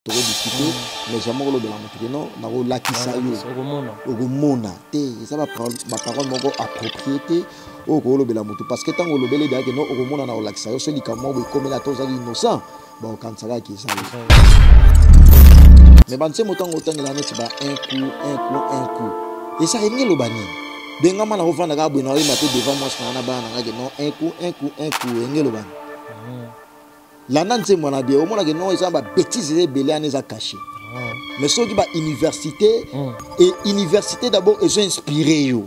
to discuter mais jamais ko lobela moto non na ko lakisa yo ogomona te ça va ma parole moko appropriété o ko lobela moto parce que tango lobele dia que non ogomona na ko lakisa yo c'est likamo bo komela to za innocent ba okansaka ki ça mais banse motango tangela neti ba un coup et ça engelo bani benga mana ko fanda ka bwina o maté devant moi na bana ngake non un coup engelo bani la nanse mona bien au moins que non ça va bêtises et belé en les caché mais ceux qui va université et université d'abord ils sont inspirés yo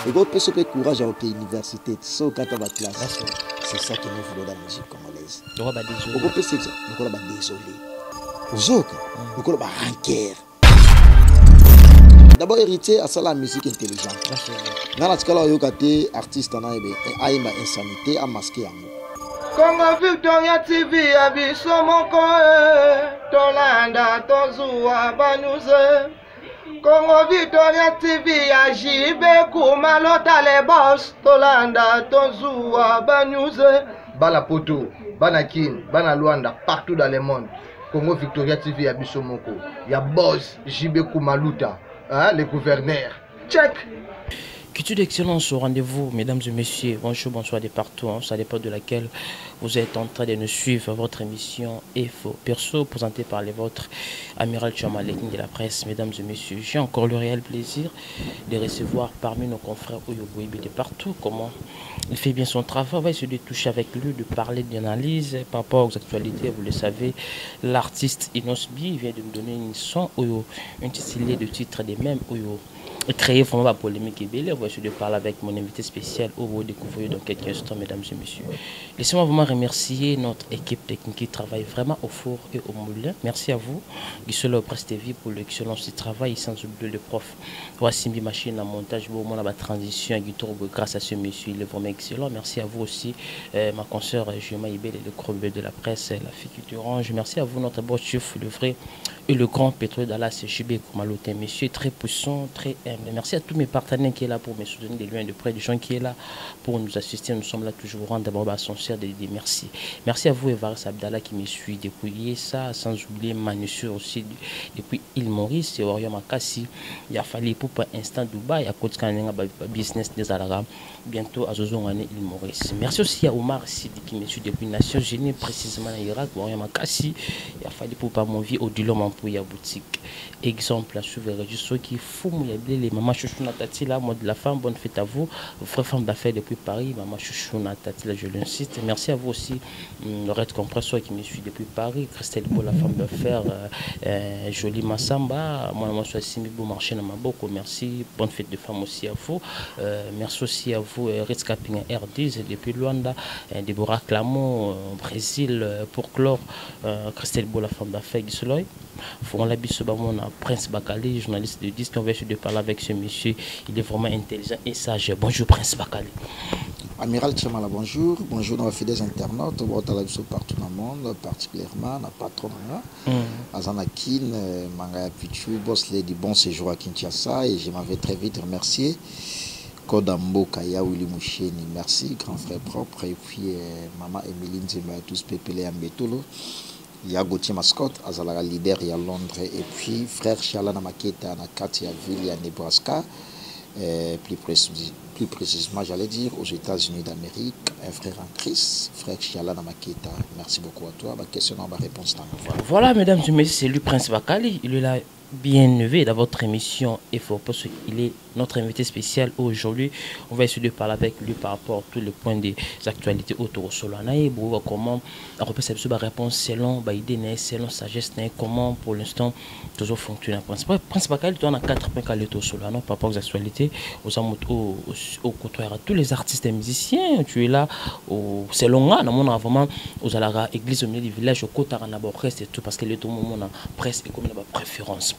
et quand peut se faire courage à la université so quand va classe c'est ça qui nous faut dans la musique congolaise on peut se dire on va désolé ozoka on va ranker d'abord héritier à ça la musique intelligente dans la scala yo katé artiste na ebe aimba insanité à masquer amour Congo Victoria TV abiso moko tolanda tozuwa banuze Congo Victoria TV ajibe kumalota le boss tolanda tozuwa banuze bala poto bana kin bana Luanda partout dans le monde Congo Victoria TV abiso moko ya boss jibe kumaluta hein, le gouverneur check. Culture d'excellence au rendez-vous, mesdames et messieurs. Bonjour, bonsoir de partout. Hein. Ça dépend de laquelle vous êtes en train de nous suivre. Votre émission Info Perso, présentée par les vôtres, Amiral Chamalek de la presse. Mesdames et messieurs, j'ai encore le réel plaisir de recevoir parmi nos confrères Oyoboïbi de partout. Comment il fait bien son travail. On va essayer de toucher avec lui, de parler d'analyse par rapport aux actualités. Vous le savez, l'artiste Inosbi vient de me donner une son Oyo, une titulée de titre des mêmes Oyo. Créer vraiment la polémique et belle. On va essayer de parler avec mon invité spécial au vous découvrir dans quelques instants, mesdames et messieurs. Laissez-moi vraiment remercier notre équipe technique qui travaille vraiment au four et au moulin. Merci à vous, Gisolo Presse TV, pour l'excellence du travail, sans oublier le prof Wassimbi Machine à montage, bon, la transition à Guitour, grâce à ce monsieur, il est vraiment excellent. Merci à vous aussi, ma consoeur Juma Ibel et le crobeux de la presse, la fille Orange. Merci à vous, notre boss chef, le vrai et le grand pétrole d'Alas Chibé Koumaloté, monsieur, très puissant, très humble. Merci à tous mes partenaires qui sont là pour me soutenir de loin et de près, des gens qui sont là pour nous assister. Nous sommes là toujours rendre d'abord à son sincère de dire merci. Merci à vous, Evaris Abdallah, qui me suit depuis ça, sans oublier Manusur aussi depuis Île Maurice et Orion Makassi. Il a fallu pour un instant Dubaï, à côté de business des Arabes, bientôt à Zozongane, Île Maurice. Merci aussi à Omar Sidi qui me suit depuis les Nations Unies, précisément en Irak, Orion Makassi. Il a fallu pour pas mon vie au Dilom pour la boutique. Exemple à suivre les réseaux qui font les maman chouchou natati là, moi de la femme, bonne fête à vous, frère femme d'affaires depuis Paris, maman chouchou natati là, je l'insiste. Merci à vous aussi, Lorette Compressor qui me suit depuis Paris, Christelle Beau, la femme d'affaires, Jolie Massamba, moi je suis Simi Beau marché dans ma boucle, merci, bonne fête de femme aussi à vous, merci aussi à vous, Ritz Caping R10 depuis Luanda, Déborah Clamont, au Brésil, pour clore, Christelle Beau, la femme d'affaires, Giseloy. Fouron Labisso Bamona, Prince Bakali, journaliste de disque, on va essayer de parler avec ce monsieur. Il est vraiment intelligent et sage. Bonjour Prince Bakali. Amiral Chamala, bonjour. Bonjour nos fidèles internautes. Partout dans le monde, particulièrement na patron Azanakin, Mangaya Pichu, boss du bon séjour à Kinshasa. Et je m'avais très vite remercié. Kodambo Kaya Willy Moucheni, merci, grand frère propre. Et puis maman Emeline Zemba, tous pépélés à Mbetolo. Il y a Gauthier Mascotte, Azalaga leader, il y a Londres, et puis frère Chialana Maketa, na Katiaville, il y a Nebraska, plus précisément, j'allais dire, aux États-Unis d'Amérique, un frère en Christ, frère Chialana Maketa. Merci beaucoup à toi. Ma question, ma réponse. Voilà, mesdames et messieurs, c'est lui, Prince Bakali. Il est là, bien élevé dans votre émission Effort, parce qu'il est notre invité spécial aujourd'hui. On va essayer de parler avec lui par rapport à tous les points des actualités autour de Solanaï. Comment on peut savoir la réponse selon l'idée, selon sagesse, comment pour l'instant toujours fonctionne. Prince Bakali, tu en as 4 points calés autour de Solanaï par rapport aux actualités, au côté à tous les artistes et musiciens. Tu es là, selon moi, dans mon vraiment, aux Alara, église au milieu du village, au côté à reste et tout, parce que le tout moment, presse et comme la préférence.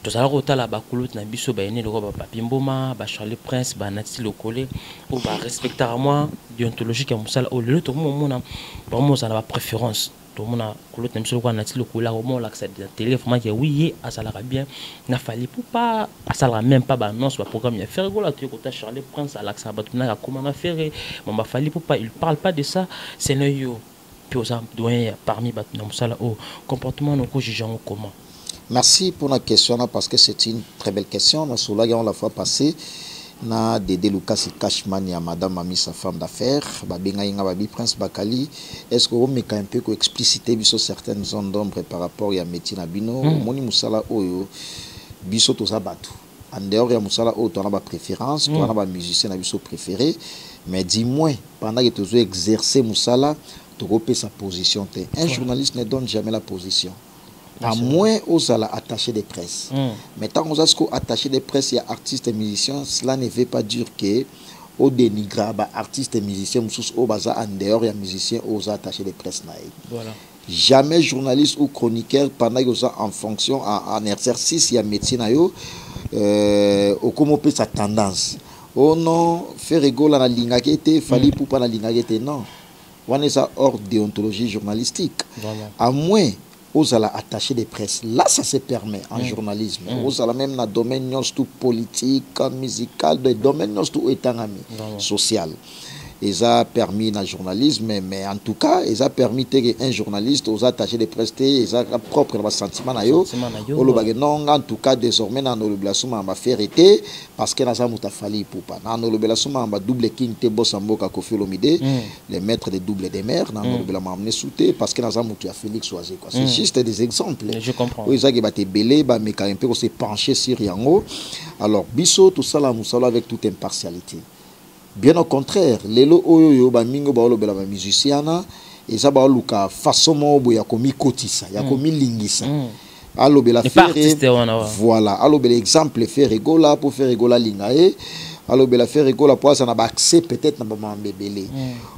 Tout à l'heure, au la bakulut na biso ba ene le roba papimboma ba Charlie Prince ba Nati le collé ou ba respecter à moi déontologique à musala au le tout moment na ba mo za la préférence tout le monde a kulut na biso ko Nati le collé au moment là que ça télé vraiment que oui à ça la bien na fali pour pas à ça la même pas ba annonce ba programme ya faire gola tu ko ta Charlie Prince à l'accès ba tuna comment na faire mais ba fali pour pas il parle pas de ça c'est le yo puis aux doyen parmi Batounamusala au comportement nous jugeons comment. Merci pour la question parce que c'est une très belle question. Nous avons la fois passée na Dédé Lucas Cashman ya madame Mami sa femme d'affaires babenga inga babi Prince Bakali. Est-ce que vous me un peu expliciter biso certaines zones d'ombre par rapport ya métier na bino moni musala oyo biso to sabatu en dehors ya musala oyo to na ba préférence to na ba musicien na biso préféré mais dis-moi pendant que tu exercer musala tu repères sa position. Un journaliste ne donne jamais la position. À moins aux attachés de presse. Mais tant qu'on a attaché de presse, il y a artistes et musiciens, cela ne veut pas dire que au dénigré, artistes et musiciens, au bazar en dehors, il y a musiciens aux attachés de presse. Voilà. Jamais journaliste ou chroniqueur pendant que ça en fonction en exercice, il y a métier au comment peut sa tendance. Oh non, faire rigoler la ligne qui était, fallait pour pas la ligne qui était non. On est ça hors déontologie journalistique. Voilà. À moins aux attachés de presse. Là, ça se permet en journalisme. Aux même dans le domaine tout politique, musical, dans le domaine tout étangami, social. Ils ont permis dans le journalisme, mais en tout cas, ils ont permis qu'un journaliste aux attachés de presse, ils ont propre sentiment. En tout cas, désormais, dans nos obligations, on va faire été parce que nous avons fallu pour pas. Dans nos obligations, on va double king te bossamboka Kofi Olomide, les maîtres de double des mers, dans nos obligations, on va souté parce que nous avons Félix Oazé. C'est juste des exemples. Je comprends. Ils ont été belés, mais quand même, on s'est penché sur Yango. Alors, Bisso, tout ça, nous avec toute impartialité. Bien au contraire, les lots oyo ba mingo ba olo bela ba musiciana et ça ba luka façon mo ya komi kotisa ya komi lingisa alo bela faire voilà alo bela exemple faire rigola pour faire rigola lingae alo bela faire rigola pour ça na ba accès peut-être na ba mbebele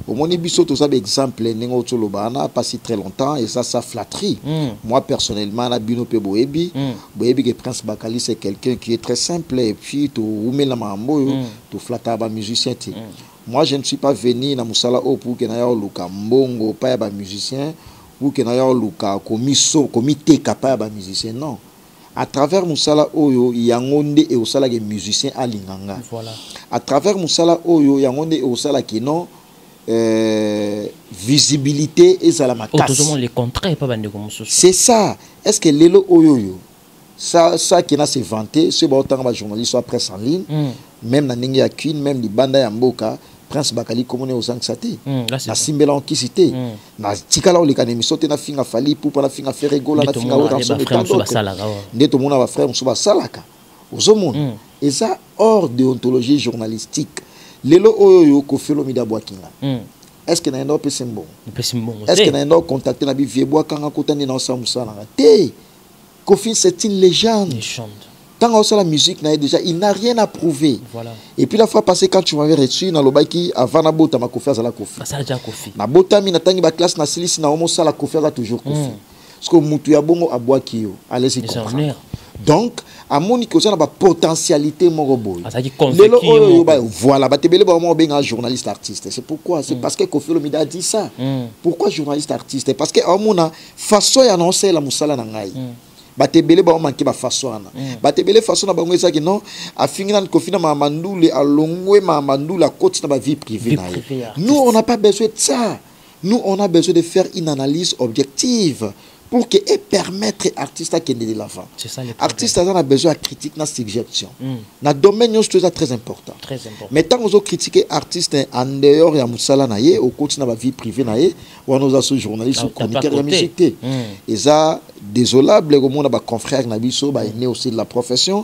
au moni biso to ça exemple nengo tsolo bana pas si très longtemps et ça flatterie moi personnellement na bino pe boebi que Prince Bakali c'est quelqu'un qui est très simple et puis to umela mambo to flatter ba musicien ti moi je ne suis pas venu na musala o pour que na ya luka mbongo pa ya ba musicien pour que na ya luka komiso komite kapa ya ba musicien non. À travers Moussala Oyo, Yangonde et Osala des musiciens à Linganga. Voilà. À travers Moussala Oyo, Yangonde et Osala qui non visibilité et Salamakas. C'est ça. Est-ce que Lelo Oyo, ça qui n'a se vanté, ce bon temps journaliste soit presse en ligne, même dans Ningia Queen, même les Banda Yamboka. Prince Bakali comme on est aux Anxaté na simbela en kisité na tikala le kanemi sauté na finga fali pour pas la finga faire rigola na finga orange de tanto ndeto mona ba frère musuba salaka ozomona et ça hors déontologie journalistique lelo oyo ko felo mida boakinga est-ce que na ndo pesembo est-ce que na ndo contacter na bi vie boakanga kotani na osamusa na te Kofi c'est une légende. Tant que la musique déjà, il n'a rien à prouver. Voilà. Et puis la fois passée, quand tu m'avais reçu dans le baki, avant na bota ma Kofi à la Kofi. Ça déjà Kofi. Na bota mi na tangi ba classe na silis na homo sala Kofi a toujours Kofi. Parce que mutu ya bongo abwa kiyo. Allez y comprendre. Donc à moni que ça na ba potentialité moko boy. Voilà, ba tebele ba mo benga journaliste artiste. C'est pourquoi c'est parce que Kofi Olomide a dit ça. Pourquoi journaliste artiste? Parce que amona façon ya annoncer la musala na ngai. Batebele ba manki ba façon batebele façon na bango ezaki non afingina Kofi na mamandule alongwe mamandula côté na ba vie privée na nous on n'a pas besoin de ça, nous on a besoin de faire une analyse objective pour que et permettre artiste à de l'avant. C'est ça les artistes a besoin de critique na suggestion na domaine c'est très important. Très important. Mais tant qu'on critiquer artiste en dehors ya musala na ye au côté na ba vie privée na ye ou nous a ce journaliste ou chroniqueur de musique et ça désolable comme on a ba confrère na biso ba né aussi de la profession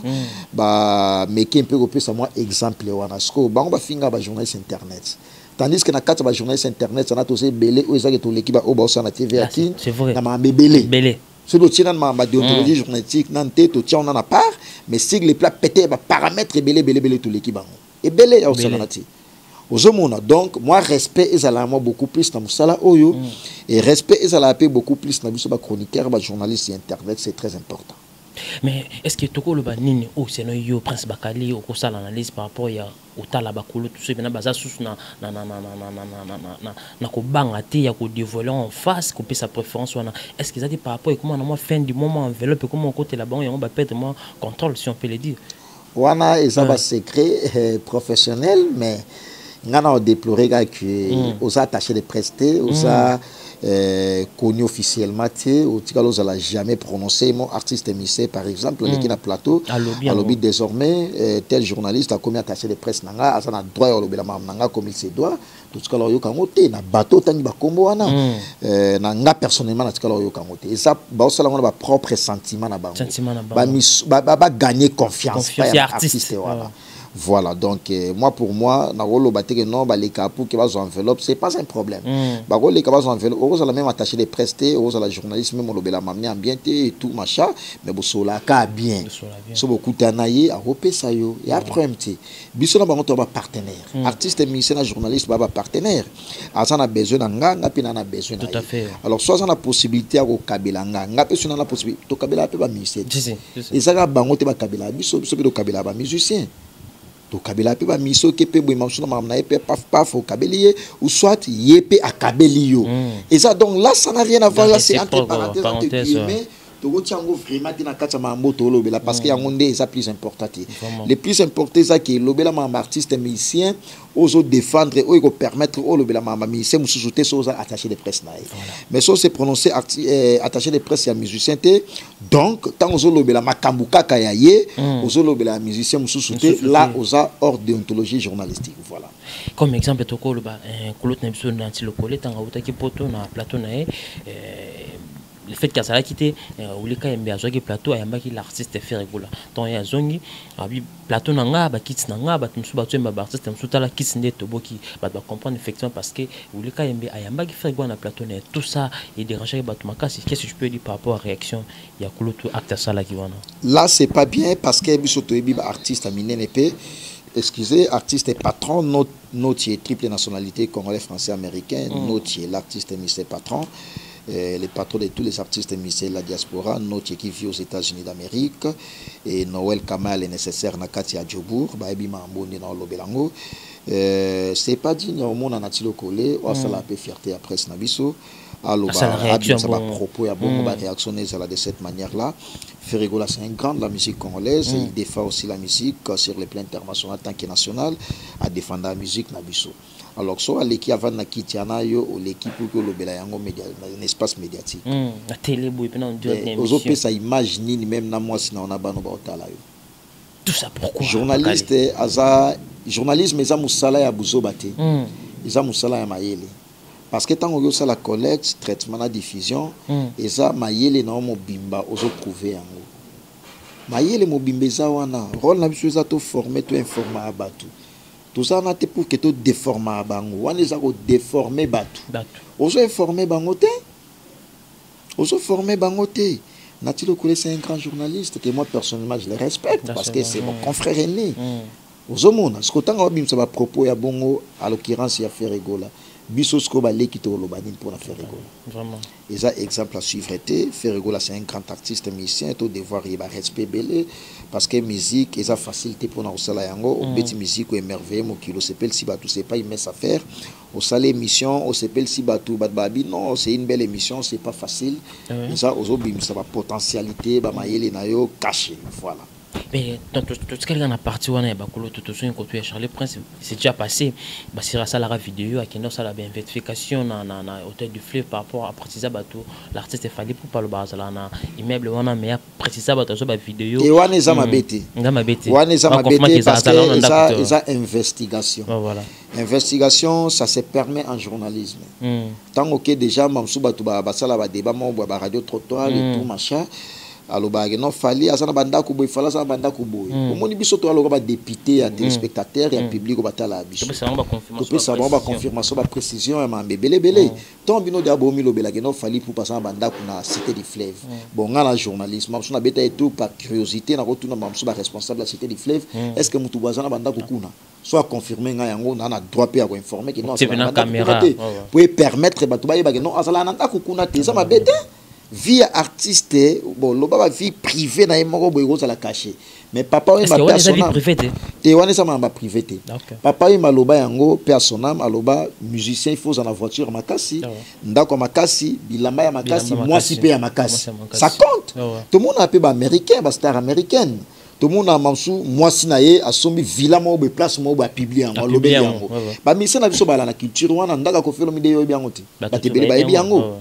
ba mais qui un peu repère ça moi exemple wana sko ba on ba finga ba journaliste internet. Tandis que dans quatre journalistes internet, ça a tous belé ou ils ont tout l'équipe au bas na TV à qui na ma belé. Ce dossier na ma déontologie journalistique nanté to tient on en a part mais si les plats pété ba paramètres belé tout l'équipe et belé au sanati. Ozomona donc moi respect ezala beaucoup plus na musala oyo et respect ezala beaucoup plus na biso ba chroniqueur ba journaliste internet, c'est très important. Mais est-ce que toko le banini ou c'est yo Prince Bakali ou ça l'analyse par rapport ya otala bakolo tout ce bena baza sous na ko banga te ya ko dévoiler en face ko sa préférence wana est-ce que ça dit par rapport et comment na moi fin du moment enveloppe comment côté la banque ya ba perdre moi contrôle si on peut le dire wana ezaba secret professionnel mais ngana o déplorer que aux attachés de prester aux connu officiellement au tikalo za jamais prononcé mon artiste émissé par exemple qui na plateau à lobby désormais tel journaliste a commis attaché de presse nanga azana droit au lobby la nanga comme il se doit tout ce que yo kangote na bateau tani ba kombo wana na nga personnellement na tikalo yo kangote et ça ba osala ngona ba propre sentiment na bango ba gagner confiance par artiste voilà. Voilà, donc moi pour moi, non, les capous qui vont enveloppe, c'est pas un problème. Les capous enveloppe, on va même attacher les prestés, on va la journaliste même on la mamie ambianté et tout machin, mais bon cela ka bien. So beaucoup d'anaïe à repé ça yo et après un petit. Bisona ba on partenaire. Artiste musicien journaliste ba partenaire. Asa na besoin nga pina na besoin. Tout à fait. Alors soit on a possibilité au kabila nga pe sona la possibilité to kabila pe ba musicien. Et ça ga bango te ba kabila biso be kabila ba musicien. To kabila pe ba miso ke pe boima sona mamna pe paf au kabelier ou soit yepé à kabelio. Et ça donc là ça n'a rien à voir là c'est entre parenthèses Togo tiango vraiment dina kata mamboto lobela parce que yangonde ça plus important. Le plus important ça que lobela mamba artiste musicien oso défendre ou ko permettre au lobela mamba musicien mususuté soza attaché de presse naï. Mais ça c'est prononcé attaché de presse ya musicien té donc tant oso lobela makambuka kayaye oso lobela musicien mususuté là osa hors déontologie journalistique voilà. Comme exemple toko loba kolot na biso na tilokole tanga utaki poto na plateau nae le fait que ça a quitté ou les cas a joué plateau et a qui l'artiste fait régulier donc il y a zongi abi plateau nanga ba kits nanga ba tumsu ba tu ba artiste tumsu tala kits ndeto boki ba comprendre effectivement parce que ou les cas a qui fait régulier na plateau tout ça et déranger ba tumakasi qu'est-ce que je peux dire par rapport à réaction il y a tout acteur ça là qui va là c'est pas bien parce que bisoto ebi ba artiste a minenepe excusez artiste et patron notre triple nationalité congolais français américain notre l'artiste et monsieur patron les patrons de tous les artistes émissés de la diaspora, notre qui vit aux États-Unis d'Amérique, et Noël Kamal est nécessaire na Katia Djobour, Baebi Mambondi na Lobelango. C'est pas digne au monde en atilo collé, ou ça la peu fierté après ce nabiso. Alors, ça va propos, il y a beaucoup de réactions de cette manière-là. Ferregola, c'est un grand de la musique congolaise, il défend aussi la musique sur le plan international tant que national, à défendre la musique nabiso. Alors, soit l'équipe avant na Kitiana yo ou l'équipe pour le Belayango média, un espace médiatique. La télé, oui, puis non, aux autres ça imagine même na moi si on a bano baotala yo. Tout ça pourquoi? Journaliste, journalisme eza musala ya buzobate. Eza musala ya mayele. Parce que tant que ça la collecte, traitement, la diffusion, et ça mayele na mobimba ozo prouver yango. Mayele mobimba za wana, rôle na biso za to former to informer abatu. Tout ça n'a été pour que tu déformes à bango. On les a déformé batu. Oso informé bangote. Oso formé bangote. Natilo Koulé c'est un grand journaliste que moi personnellement je le respecte parce que c'est mon confrère aîné. Oso mona. Ce que tant que bim ça va propos ya bongo à l'occurrence ya Ferregola. Bisosko ba lekito lobanin pour la Ferregola. Vraiment. Et ça exemple à suivre était Ferregola c'est un grand artiste musicien tout devoir y ba respect belé parce que musique et ça facilité pour na osala yango au petit musique ou émerveillé mo kilo s'appelle si batou c'est pas une messe à faire au salé émission au s'appelle si batou babi non c'est une belle émission c'est pas facile et ça aux obim ça va potentialité ba mayele na yo caché voilà. Mais dans tout ce qu'elle a parti on est bakolo tout ce qu'on tu Charles Prince c'est déjà passé bah c'est ça la vidéo à kendo ça la bien vérification na hôtel du fleuve par rapport à préciser bateau l'artiste est fallu pour parler bazala na immeuble on a mais préciser bateau sur ba vidéo et on est mabete parce que ça investigation voilà investigation ça se permet en journalisme tant que déjà mamsou batou ba sala ba débat mo ba radio trottoir et tout machin alors bah non fallait à ça banda kubo il fallait ça banda kubo au moni biso to alors ba député à téléspectateurs et à public au batala biso ça va confirmation ba précision et mambe belé tant bino de abomi lo bela non fallait pour passer banda kuna cité du fleuve bon ngala journalisme mamso na beta et tout par curiosité na retourna mamso ba responsable de la cité du fleuve est-ce que mutu bazana banda kuna soit confirmé nga yango na na droit pe à informer que non c'est une caméra pour permettre batu ba non azala na kuna te ça ma bête vie artiste bon lo ba vie privée na yemoko boy ko la cacher mais papa oui ma personnel te wana ça ma privé te papa oui maloba yango personnel aloba musicien il faut en la voiture makasi ndako makasi bilamba ya makasi moi si pe ya makasi ça compte tout le monde a peu ba américain ba star américaine tout le monde a mamsou moi sinaye a sombi villa mo be place mo ba publier en lobé yango ba mission na biso ba la culture wana ndaka ko felo mide yo biango ti ba te bele ba biango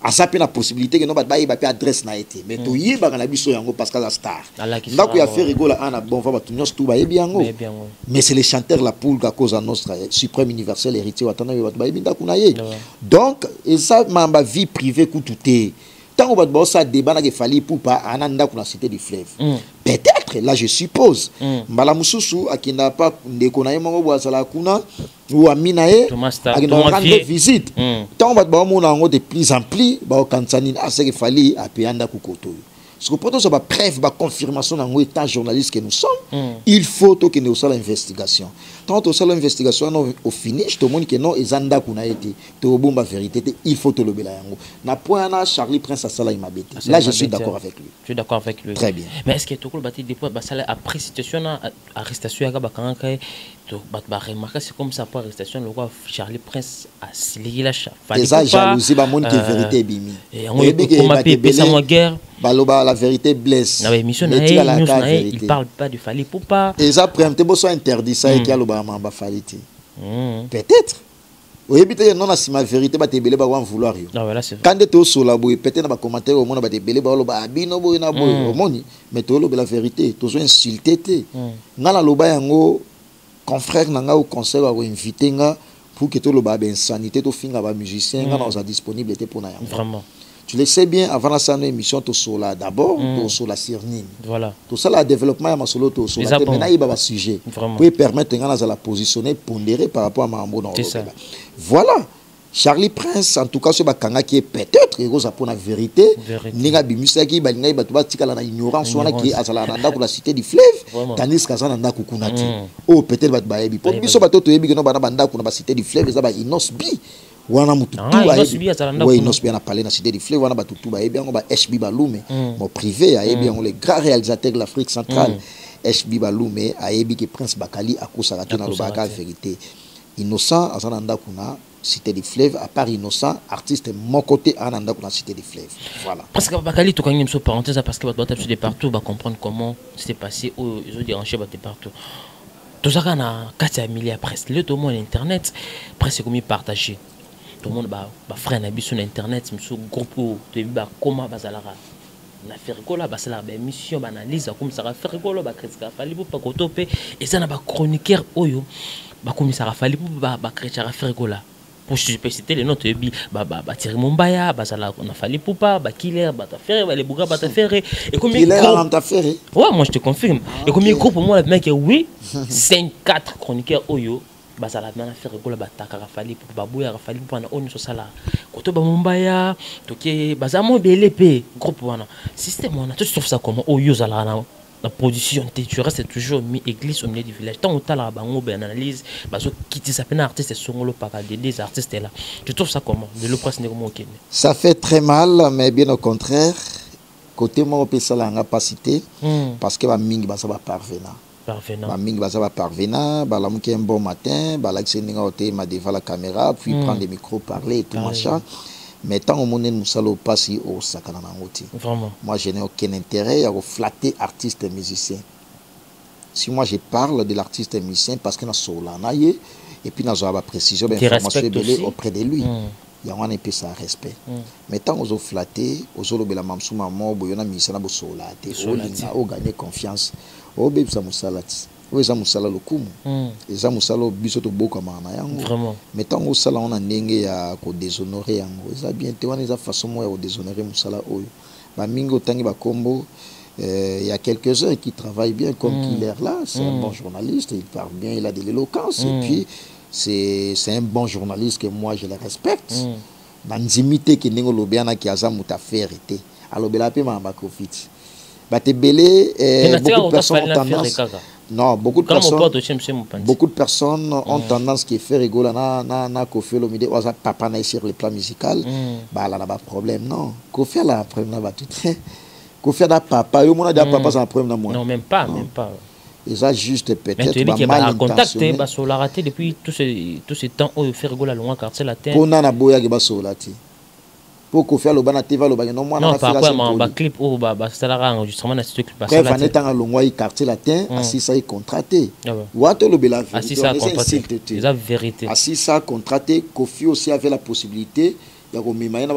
a ça la possibilité que non ba pe adresse na été mais to yeba na biso yango parce que la star ndako ya faire rigola ana bon va ba tout nyos tout ba biango mais c'est les chanteurs la poule à cause de notre suprême universel héritier watana yo ba ndako na ye donc et ça ma vie privée coûté tant on va ça débat na fali pour pas ananda kuna cité du fleuve peut-être là je suppose mbala mususu akinda pa ndeko na yemongo bwa sala kuna ou aminae akinda rendre visite tant on va mona ngo de plus en plus ba kansani aseke fali apianda kukoto ce que pourtant ça va preuve ba confirmation dans état journaliste que nous sommes il faut que nous faisons l'investigation tant on fait l'investigation au finish tout le monde que non ezanda kuna été to bomba vérité il faut te le bela yango na point na Charlie Prince à sala imabete là je suis d'accord avec lui très bien mais est-ce que tu peux battre des points après situation arrestation ya ba kanka to ba remarquer c'est comme ça pour arrestation le roi Charlie Prince a silé la cha fallait pas jalousie ba monde que vérité bimi et on peut ça moi guerre baloba la vérité blesse il parle pas de Fally Poupa et ça préempté bo soit interdit ça et qui a le ba mamba faliti peut-être oui bité non si ma vérité ba te belé ba wan vouloir yo quand tu sur la boy peut-être na ba commentaire au monde ba te belé ba lo ba abino boy na boy au monde mais to lo la vérité to so insulté té ngala lo ba yango confrère nanga au concert ba invité nga pour que to lo ba ben sanité to finga ba musicien nga na disponibilité pour na yango vraiment. Tu le sais bien, avant la scène émission, tu sur là d'abord, tu sur la sirnine. Voilà. Tout ça, le développement, il y a solo, tu sur la maintenant, il y a un sujet. Pour permettre de la positionner, pondérer par rapport à Mambo. Voilà. Charlie Prince, en tout cas, ce Bakanga qui est peut-être, il y a pour la vérité. Ninga Bimusaki, Balinga, Batuba, Tikala, la ignorance, qui est à la pour la cité du fleuve, Tanis Kazananda Kukunati. Oh, peut-être Batbaebi. Pour Bisso Bato, tu es bien, Banda, pour la cité du fleuve, ça va inosbi. Wana mututu ouais non bien parler na cité du fleuve wana batutu ba bien on ba HB Balume mon privé a bien on les grands réalisateurs de l'Afrique centrale HB Balume a ebi que Prince Bakali a kosarate na lobaka vérité innocent azananda kuna cité du fleuve à part innocent artiste mon côté ananda kuna cité du fleuve voilà parce que Bakali to kangim so parenthèse parce que ba taper de partout ba comprendre comment c'est passé ils ont dérangé ba de partout tout ça na 4 milliards presque le tout le monde internet presque comme partagé tout le monde ba frère na biso na internet sur groupe de ba comment bazalara na faire kola ba sala ba émission ba analyse comme ça faire kola ba critique Fally Poupa kotope et ça na ba chroniqueur oyo ba commissaire Fally Poupa ba critique faire kola pour citer les notes ba Thierry Mombaya ba sala na Fally Poupa ba killer ba ta faire ba les bouga ba ta faire et comme killer on t'a fait ouais moi je te confirme et comme groupe pour moi le mec oui 5 4 chroniqueurs oyo basala na faire gola bataka Fally Poupa babuya Fally Poupa na oni so sala koto ba Mombaya toke bazamo BLP groupe wana système wana tu trouves ça comment oyo zala na la position tu restes toujours mis église au milieu du village tant autant la bango ben analyse baso quitter ça peine artiste songolo pas des artistes là tu trouves ça comment de le presse ne comment ça fait très mal mais bien au contraire côté moi peut ça la capacité parce que ba mingi ba ça va parvenir Mingi va parvenir, balamuki un bon matin, balakseninga ote ma devant la caméra, puis prendre des micros, parler et tout machin. Mais tant au monde nous salo passi au sakana ngoti. Vraiment. Moi je n'ai aucun intérêt à flatter artiste et musicien. Si moi je parle de l'artiste et musicien parce que na solana ye et puis na zo ba précision d'information auprès de lui. Il y a un peu ça respect. Mais tant aux flatter, aux lobela mamsou maman boyona misana bo solate, o gagner confiance. Oh bébé ça musalati oui ça musala lokumu et ça musala biso to boka mana yango vraiment mais tant au sala on a ndenge ya ko déshonorer yango ça bien te wana za façon mo ya déshonorer musala oyo ba mingo tangi ba kombo il y a quelques-uns qui travaillent bien comme Killer là c'est un bon journaliste il parle bien il a de l'éloquence et puis c'est un bon journaliste que moi je le respecte banzimité que ningo lobiana ki aza mutafer été alobela pe mamba profite beaucoup de personnes ont tendance. Non, beaucoup de personnes ont tendance qui fait rigoler na Kofi Olomide oza papa na sur le plan musical. Bah là pas problème non. Kofi la problème na ba tout. Kofi da papa, yo mona da papa sans problème na moi. Non, même pas. Et ça juste peut-être pas mal contacté ba so la raté depuis tout ce temps où faire rigoler loin quartier la terre. Pona na boya ke ba so lati. pour qu'on fasse le ban à TV le ban non moi non par rapport à clip ou ça la enregistrement dans ce clip parce que va n'étant à longwa il quartier latin assis ça est contracté ouato le bela assis ça contraté c'est la vérité assis ça contraté Kofi aussi avait la possibilité il y a comme imagine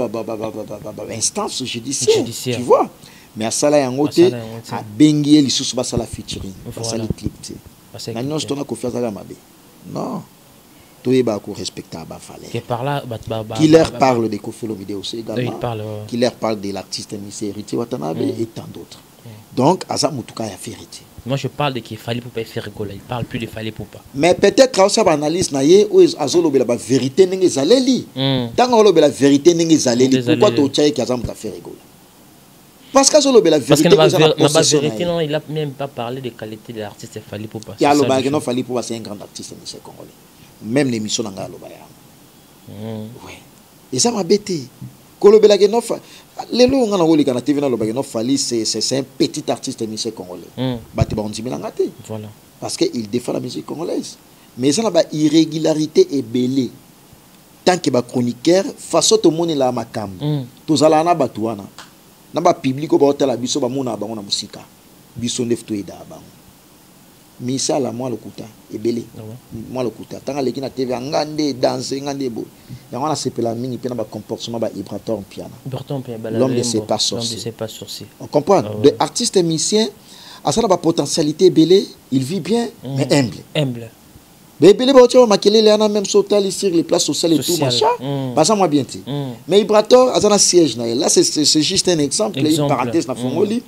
instance judiciaire tu vois mais à ça là en côté à bengi les sous bas ça la featuring ça le clip tu maintenant je t'en Kofi ça la mabe non tout est respectable qui leur parle de Kofi Olomide aussi également qui leur parle de l'artiste Miss Héritier Watanabe et tant d'autres donc Asa Mutuka a fait héritier. Moi je parle de qu'il fallait pour pas faire rigoler, il parle plus de fallait pour pas mais peut-être quand ça analyse naie ou azolo la vérité n'engé zaleli tant on la vérité n'engé zaleli pourquoi tu tiens que Asa Mutuka fait rigoler parce qu'azolo la vérité non il a même pas parlé de qualité de l'artiste fallait pour pas il y a le bagage non fallait pour pas c'est un grand artiste monsieur congolais même l'émission n'a pas oui et ça m'a bêté kolobela que non les lots on a volé quand la TV n'a le bagage non fallait c'est un petit artiste monsieur congolais bâti ba on dit voilà parce que il défend la musique congolaise mais ça n'a pas irrégularité et belé tant que ba chroniqueur façon tout monde là makam tous ala na batuana na ba public ba hôtel biso ba mona ba na musika biso nef to ida ba misa la moi le kuta ebele moi le kuta tanga leki na TV ngande danser ngande bo ya wana sepela mingi pe na ba comportement ba Ibraton piano l'homme ne sait pas sorcier on comprend de artiste et musicien à ça la potentialité belé il vit bien mais humble belé ba tu makele le ana même sauter sur les places sociales et tout machin pas ça moi bien ti mais Ibraton azana siège na là c'est juste un exemple une parenthèse na fongoli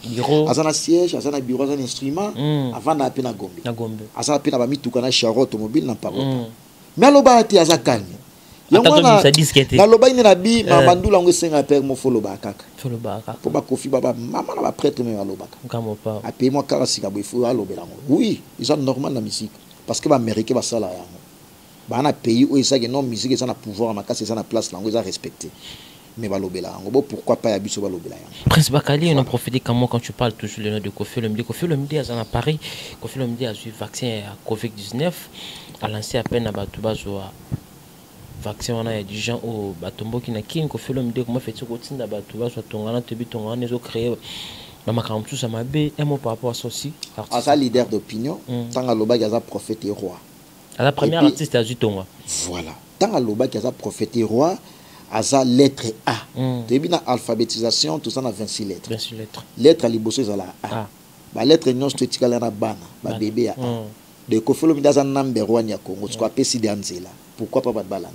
azana siège azana bureau azana instrument avant na pena gombe azana pena ba mituka na char automobile na parole mais aloba ti azakani na loba ine na bi ma bandula ngo senga père mo folo ba kaka pour ba Kofi baba maman na ba prêtre me aloba ka a payer moi 40 ka bo fo alobela ngo oui ils sont normal na musique parce que les Américains sont là. Dans un pays où ils ont non musique, ils ont pouvoir, ils ont place, ils ont respecté. Mais pourquoi pas Yabiso Balobela? Prince Bakali, on a profité comment quand tu parles toujours le nom de Kofi Olomide. Kofi Olomide a à Paris. Kofi Olomide a eu vaccin à Covid-19. A lancé à peine à Batouba vaccin on a des gens au Batombo qui n'a qu'une Kofi Olomide comment fait-il continuer à Batouba soit ton grand tebi ton grand ils ont créé. Ça m'a bé un mot par rapport à ça aussi. Asa leader d'opinion, tant à l'oba gaza prophète et roi. À la première artiste à Zutonga. Voilà. Tant à l'oba gaza prophète et roi, asa lettre A. Tu bien alphabétisation, tout ça na 26 lettres. 26 lettres. Lettre à liboso za la A. Ba lettre non stotika la na bana, ba bébé a. De Kofi Olomide za number 1 ya Congo, tu peux si danzela. Pourquoi pas ba balanda?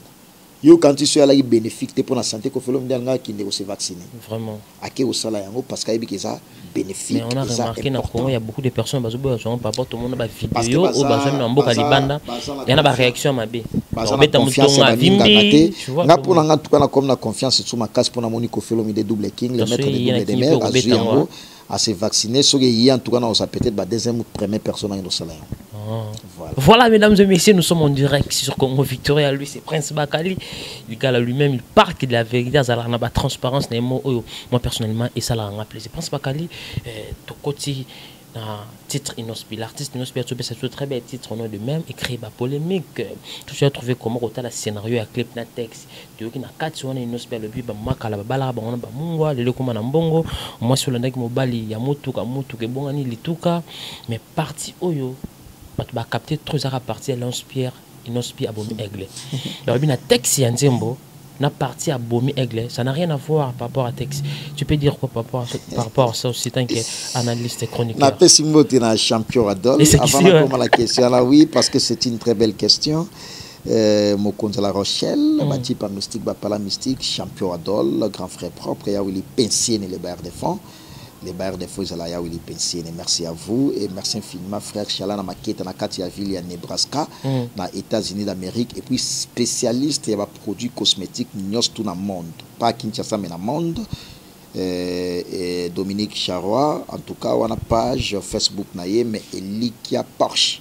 Yo quand tu suis là il bénéfique pour la santé Kofi Olomide nga qui ne se vacciner. Vraiment. Ake au sala yango parce qu'il y a ça bénéfique. Mais on a remarqué dans Congo il y a beaucoup de personnes par rapport tout le monde a vidéo ou bazam en boka libanda. Il y en a pas réaction ma bé. On met confiance à vimbi. Na pour nga tout na comme na confiance sur ma casse pour na moni Kofi Olomide double king le maître de double des mers à yango à se vacciner so que en tout cas on ça peut-être ba deuxième ou première personne dans sala. Voilà, mesdames et messieurs, nous sommes en direct sur Congo Victoria. Lui, c'est Prince Bakali. Le gars lui-même, il parle de la vérité. Il a la transparence. Moi, personnellement, et ça l'a plaisir. Prince Bakali, ton côté, titre Inospi. L'artiste Inospi a trouvé ce très bel titre au nom de même. Écrit la polémique. Tu as trouvé comment on a le scénario, à clip, na texte. Tu as 4 ans, Inospi a le but, Makala, Bala, Mungwa, le Lokuma Nambongo. Moi, sur le nec mobile, il y a Motuka, Bongani, Lituka. Mais parti Oyo. Tu vas capter trop à partir de l'inspire, à Bomi Aigle. Il y a un texte à Nzembo, na partie à Bomi Aigle, ça n'a rien à voir par rapport à texte. Tu peux dire quoi par rapport à ça aussi, tant qu'analyste et chroniqueur? Na Pessimbo, tu es un champion Adol. Avant de la question là, oui, parce que c'est une très belle question. Mokonza La Rochelle, bâti par Mystique, Bapala Mystique, champion Adol, grand frère propre, il y a eu les pensiers et les bailleurs de fonds. Les bailleurs de fonds, il y a eu les pensiers. Merci à vous et merci infiniment, frère Chalana Maketa, na Katia Ville, à Nebraska, dans les États-Unis d'Amérique, et puis spécialiste et produits cosmétiques, nous tout dans le monde, pas Kinshasa, mais dans le monde. Et Dominique Charois, en tout cas, on a page Facebook, mais Elikia Porsche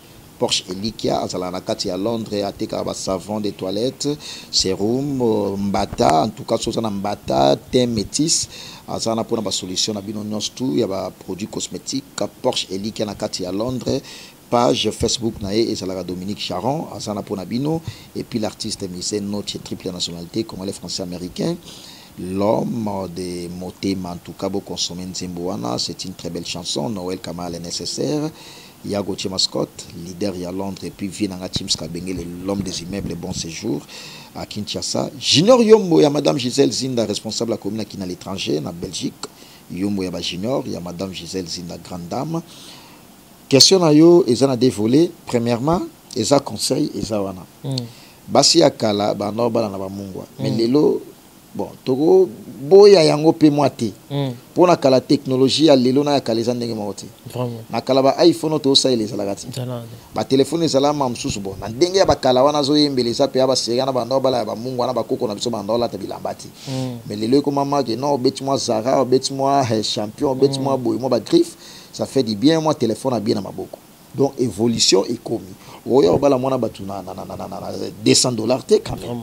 Elikia, à Katia Londres, à Tekaba savon des toilettes, sérum, Mbata, en tout cas, Sosana Mbata, thé métis. Azana pour la solution à bino tout il y a produits cosmétiques Porsche Elikia na kati à Londres page Facebook nae et ça Dominique Charon Azana pour Nabino et puis l'artiste musicien notre triple nationalité congolais français américain L'homme de Motema, en tout cas, vous consommez Nzemboana, c'est une très belle chanson. Noël Kamal est nécessaire. Yago Mascotte, leader à Londres, et puis Vienanga Teams Kabenge, l'homme des immeubles, bon séjour à Kinshasa. Junior Yombo, il y a Madame Gisèle Zinda, responsable de la commune qui est à l'étranger, en Belgique. Yombo, il y a Junior, il y a Madame Gisèle Zinda, grande dame. Question à yo, ils ont des volets. Premièrement, ils ont conseil, ils ont wana. Basi akala, ba no bala na ba mungwa. Mais lelo, bon, toko boya yango pe moite. Pour na kala technologie, lelo na kala les andenge mote. Vraiment. Na kala ba iPhone to sa les alagati. Ba téléphone les ala mam susu bon. Na ndenge ba kala wana zo yembele sa pe ba sega na ba no bala ba mungwa na ba koko na biso ba ndola ta bilambati. Mais lelo ko mama que non, beti-moi Zara, beti-moi champion, beti-moi boy, moi ba griffe. Ça fait du bien, moi téléphone a bien à ma beaucoup. Donc évolution est commise. Oya obala mona batuna na $200 te quand même.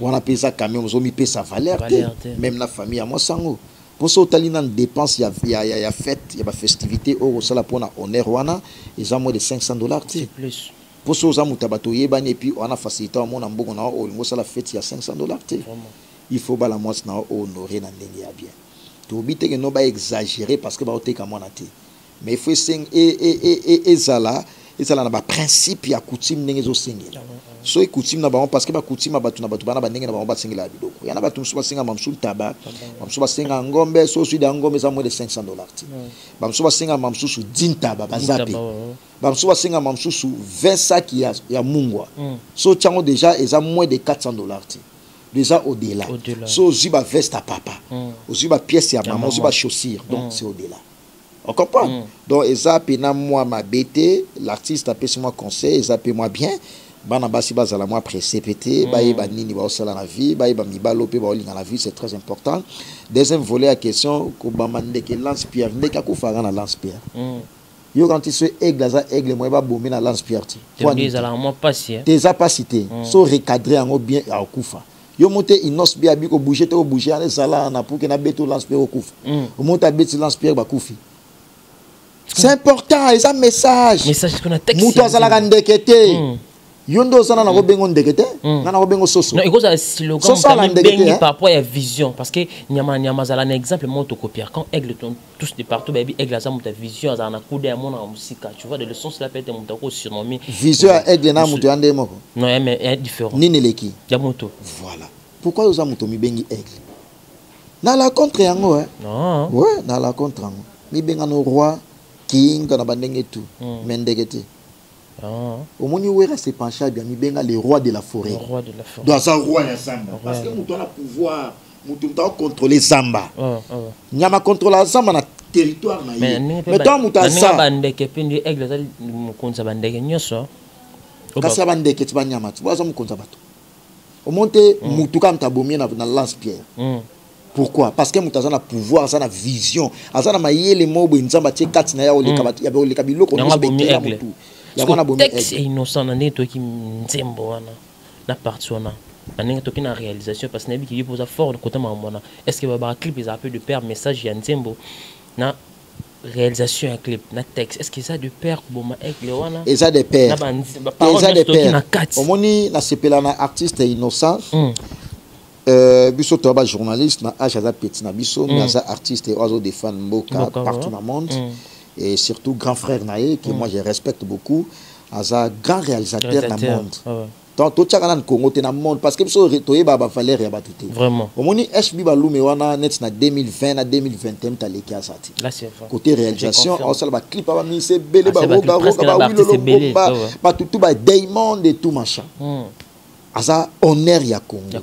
On a payé ça quand même, on a payé sa valeur te. Même la famille à moi sango. Pour ça tali nan dépense il y a fête, il y a festivité au sala pona honneur wana, ils ont moins de $500 te. Plus. Pour ça on a mutabato yebani et puis on a facilité mon amboko na o sala fête il y a $500 te. Il faut bala moi na honorer na ndenge ya bien. To bité que no ba exagérer parce que ba oté ka mona te. Mais il faut sing et zala na ba principe ya coutume ndenge zo singela. So coutume na ba parce que ba coutume ba tuna ba tubana ba ndenge na ba singela bidoko. Yana ba tumsuba singa mamsul tabac, mamsuba singa ngombe so su da ngombe za moins de $500 ti. Mamsuba singa mamsusu dintaba bazapi. Mamsuba singa mamsusu 20 sacs ya mungwa. So chango déjà ils ont moins de $400 ti. Déjà au-delà. So ziba veste à papa. Ziba pièce ya maman, ziba chaussures. Donc c'est au-delà. On comprend? Donc, ils appellent moi ma bête, l'artiste appelle moi conseil, ils appellent moi bien. Banabasi bazala moi précipité, baïba nini ba osala na vie, baïba mibalo pe ba olinga na vie, c'est très important. Deuxième volet à question, ko bamande ke lance-pierre, ndeka ko fara na lance-pierre. Yo quand tu sais aigle moi ba bomber na lance-pierre ti. Ils ala moi passer. Tes capacité, so recadrer en bien à kufa. Yo monte inos bia bi ko bouger to bouger na sala na pour que na beto lance-pierre au kufa. O monte beto lance-pierre ba kufi. C'est important, et ça message. Message qu'on a texte. Mouto azala ndekete. Yondo zana na robengo ndekete, na robengo soso. Non, écoute, c'est slogan par rapport à vision parce que nyama zala un exemple moto copier. Quand aigle tous de partout, baby aigle a sa vision azala na kude ya mona musique, tu vois de le sens là peut être moto ko surnommé. Vision aigle na muto ande moko. Non, mais est différent. Nini leki. Ya moto. Voilà. Pourquoi oza muto mi bengi aigle? Na la contre yango hein. Non. Ouais, na la contre yango. Mi benga no roi king na bandenge tout. Mendegete. Au moins, il se pencher bien, il le roi de la forêt. Le roi de la forêt. Dans un roi de Zamba. Parce que nous avons le pouvoir, nous devons contrôler Zamba. Nous avons contrôlé Zamba dans le territoire. Mais toi, nous avons ça. Pourquoi? Parce que nous avons le pouvoir, nous avons la vision. Nous avons les mots, nous avons les quatre, nous avons les cabilots, nous avons les texte est innocent na neto ki nzembo wana na partie wana na to ki na réalisation parce que nabi ki pose fort de côté mamona est-ce que ba clip ils a peu de père message ya nzembo na réalisation un clip na texte est-ce que ça de père boma avec le wana et ça de père et ça de père au moni na sepela na artiste innocent biso to ba journaliste na âge za petit na biso mais ça artiste oiseau de fan mboka partout dans le monde. Et surtout grand frère Naé que moi je respecte beaucoup as un grand réalisateur dans le monde. Donc tout ça dans Congo dans le monde parce que so retoyer ba valeur ya batuté. Vraiment. Au moni HB Balume wana net na 2020 na 2021 taleki asati. Là c'est vrai. Côté réalisation on sala ba clip ba mi c'est belé ba roga ba wilolo ba tout ba diamond et tout machin. Asa honneur ya Congo.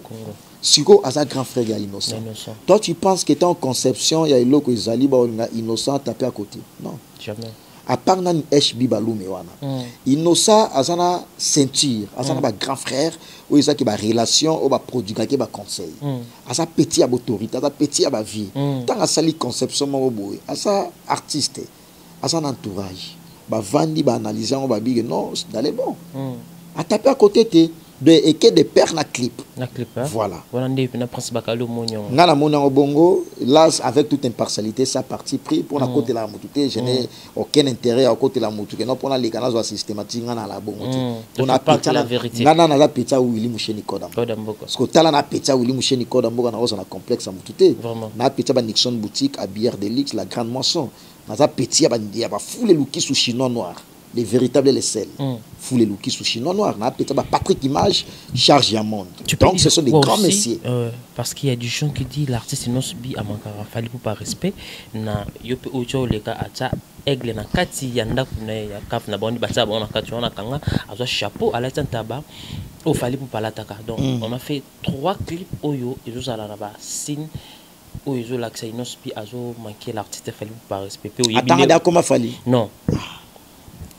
Siko asa grand frère ya innocent. Toi tu penses que ton conception ya iloko izali ba innocent tapé à côté. Non. Jamais. À part nan HB Balume wana. Innocent asana ceinture, asana ba grand frère ou isa ki ba relation ou ba produit ki ba conseil. Asa petit à autorité, asa petit à ba vie. Tant asali conception mo boy, asa artiste, asa entourage. Ba vandi ba analyser on ba big non, d'aller bon. À taper à côté te et que des pères na clip. Voilà. Voilà na principe bakalo monyo. Ngana mona obongo là avec toute impartialité ça parti pris pour la côté la motuté je n'ai aucun intérêt à côté la motuté non pour la légalas systématique ngana la bongo. On a pita la vérité. Ngana na la pita Willy Musheni Kodam. Parce que tala na pita Willy Musheni Kodam na rosa na complexe motuté. Na pita ba Nixon boutique à bière de luxe la grande moisson. Na za pita ba ndia ba foule luki sous chinois noir. Les véritables les sels. Fou les lookies sous chinois noir. Patrick Image, Charles Yamond. Donc ce sont des grands messieurs. Parce qu'il y a du chant qui dit l'artiste non subi à Mankara. Fallait pour pas respect. Na yope ocho les gars acha aigle na kati yanda kuna ya kaf na bondi bata bona kati on a kanga azo chapeau à la taba. Oh fallait pour pas l'attaquer. Donc on a fait 3 clips oyo et nous allons là-bas signe. Oh ils ont l'accès non subi azo manquer l'artiste fallait pour pas respect. Attends comment fallait? Non.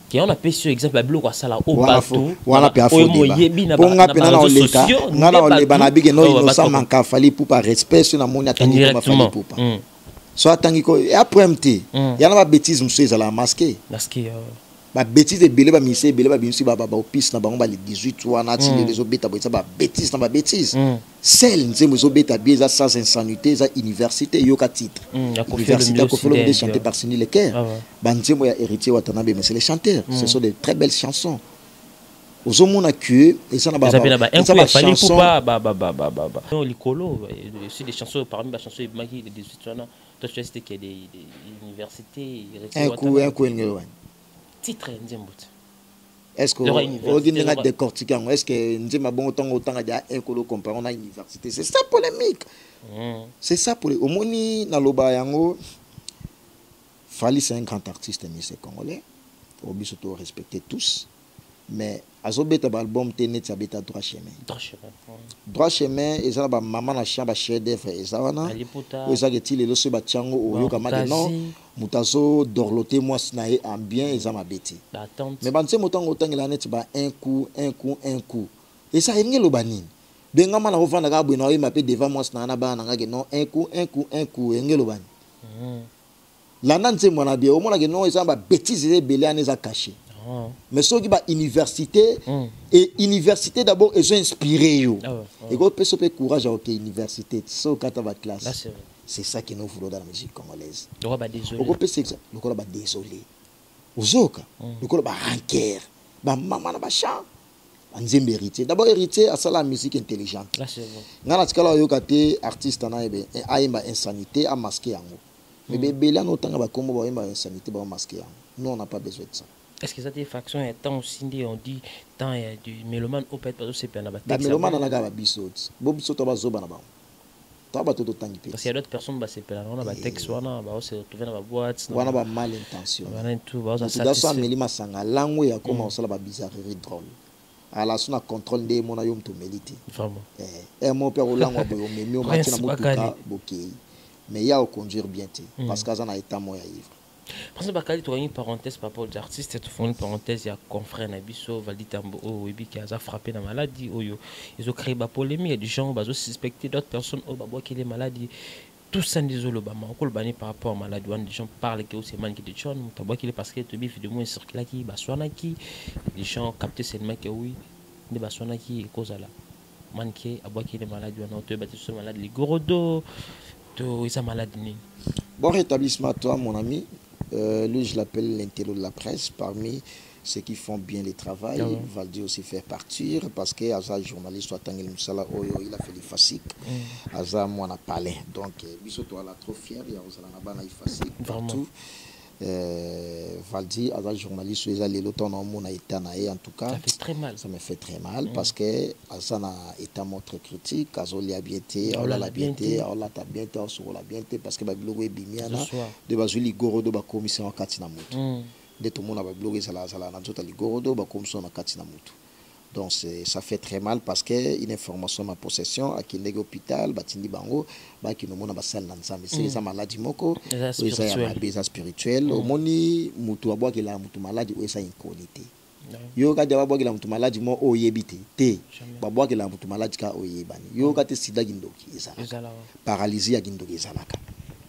Qui on a payé sur exemple bleu quoi ça là au bateau voilà pe afo débat ponga pe na oleka ngana oleba na bige no innocent manka fali pour par respect sur na moni atangi ko fali pour pas so atangi ko et après mT ya na ba bêtise monsieur ezala masqué ba bêtise de belé ba mise belé ba binsi ba opis na bango ba le 18 wana ti les obeta ba ba bêtise na ba bêtise celle nzembo zo beta bieza sans insanité za université yoka titre université ko felo de chanter par Sini Leker ba nzembo ya héritier Watanabe mais c'est les chanteurs ce sont de très belles chansons ozomona que et ça na ba chanson non likolo c'est des chansons parmi les chansons maki de 18 wana toi tu sais qu'il y a des universités un coup titre nzembout est-ce que on a décortiqué est-ce que nzema bon autant a un colo comparé on a université c'est ça polémique c'est ça pour au moni na loba yango Fally c'est un grand artiste monsieur congolais faut bien surtout respecter tous mais azobeta ba album tenet abeta droit chemin et ça ba maman na chien ba chef d'œuvre et ça wana et ça que ti le so ba tiango oyo kama non mutazo dorloté moi snaé en bien et ça m'a bêti mais ban se motango tangela net ba un coup et ça engé lo banini benga mana ko fanda ka bwena o mape devant moi na ba na ngake non un coup engé lo bani la nanse mona bien au mona que non et ça ba bêtise belé aneza caché. Mais ceux qui ba université et université d'abord ils ont inspiré yo et quand peut pe courage à université so kata ba classe c'est ça qui nous faut dans la musique congolaise on peut c'est ça le ba désolé ozoka le ba rancœur ba maman na ba chant nzembe héritier d'abord héritier à ça la musique intelligente ngana tikala yo kate artiste na ebe aimba insanité a masquer yango mais bébé no tanga ba kombo ba aimba insanité ba masquer yango nous on n'a pas besoin de ça. Est-ce que ça des factions et tant aussi on dit tant il y a du mélomane au peut pas c'est pas na ba texte mélomane na ga bisot bobiso to ba zoba na ba to ba to tangi pe parce qu'il y a d'autres personnes ba c'est pas na ba texte wana ba se retrouver na ba boîte wana ba mal intention wana tout ba ça ça melima sanga langue ya comment ça la ba bizarrerie drôle à la sona contrôle de mon ayom to mélité vraiment mon père au langue bo memi o matina motuka bokei mais il y a au conduire bien parce que ça na état moya ivre. Parce que tu as une parenthèse par rapport aux artistes, tu fais une parenthèse, il y a confrère Nabiso, Valditambo, qui a frappé la maladie, ils ont créé des polémiques, il y a des gens qui ont suspecté d'autres personnes qui ont des maladies. Tout ça, désolé, par rapport à la maladie, des gens parlent que c'est manqué de gens, parce que tu as des circuler qui, les gens captent seulement que oui, des personnes qui causent là. Manqué, à boire qui est malade, on a battu ce malade, les gros dos, tout ça maladie. Bon rétablissement à toi, mon ami. Lui, je l'appelle l'intello de la presse. Parmi ceux qui font bien le travail, Valdi aussi faire partir parce que Aza journaliste soit Tangel Moussala Oyo, il a fait les fasciques. Aza moi n'a pas l'air. Donc, Bissoto a trop fier. Il y a Ozalana il fascique partout. Valdi, Aza journaliste, il a l'automne en mon état en tout cas. Ça fait très mal. Ça me fait très mal parce que Aza n'a état très critique. Aza l'a bien été, on l'a bien été, on l'a bien été, on l'a bien été parce que Babilo est bimiana. De Bazuli Gorodo, Bakomission en Katinamutu. De tout le monde a bloqué ça là, na tota ligorodo ba comme ça na katina mutu. Donc ça fait très mal parce que une information ma possession à qui nèg hôpital batindi bango ba ki no mona ba sal na nzambe c'est ça maladie moko c'est ya beza spirituel au moni mutu abwa ki la mutu maladie ou ça incognité. Yo ka jaba bwa ki la mutu maladie mo o yebite te ba bwa ki la mutu maladie ka o yebani yo ka te sida gindoki ezala paralysie ya gindoki ezalaka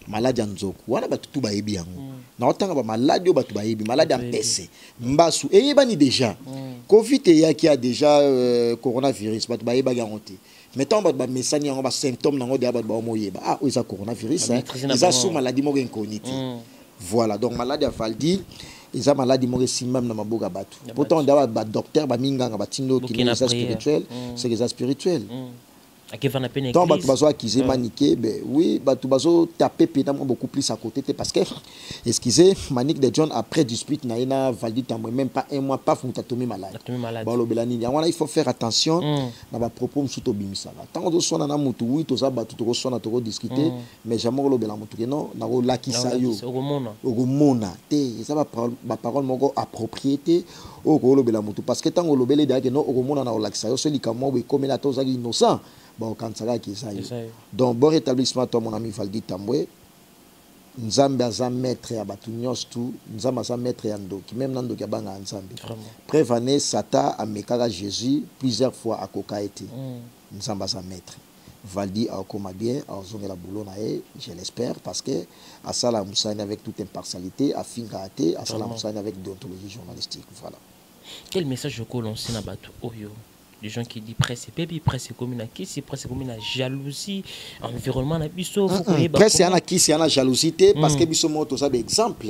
maladie nzoku wana batutu ba yebi yango na otanga ba maladie batu ba yebi maladie en PC mbasu et yebani déjà Covid ya qui a déjà coronavirus batu ba yeba garanti mettons ba mesani yango ba symptômes nango dia ba moyeba ah ils a coronavirus ils a sous maladie mo inconnue voilà donc maladie a faldi ils a maladie mo simam na maboka batu pourtant d'abord ba docteur ba minganga ba tindo qui est spirituel c'est que spirituel tant batu bazo accuser maniquer ben oui batu bazo taper pédamment beaucoup plus à côté parce que excusez Manique de John après dispute na ina valide même pas un mois pas fouta tomber malade ba lo belani il faut faire attention na ba propos msuto bimisala tant on sona na mutu oui to za batu to sona to discuter mais jamais lo bela mutu non na ko lakisa yo ogomona te ça ba parole moko appropriété o ko lo bela mutu parce que tant on lo belé que non ogomona na lakisa yo celui comme moi comme la to za innocent bon quand ça qui ça donc bon rétablissement toi mon ami Valdi Tambwe nzambe aza maître ya batu nyos tout nzambe aza maître ya ndoki même nando ki banga nzambe prévané sata amekaka Jésus plusieurs fois à kokaete nzambe aza maître Valdi a koma bien a zongela boulot na e je l'espère parce que à sala musani avec toute impartialité a fingaate à sala musani avec déontologie journalistique voilà quel message je colonne na batu oyo les gens qui disent presse et baby presse comme une qui presse comme une jalousie environnement na biso presse yana qui c'est yana jalousie parce que biso moto ça exemple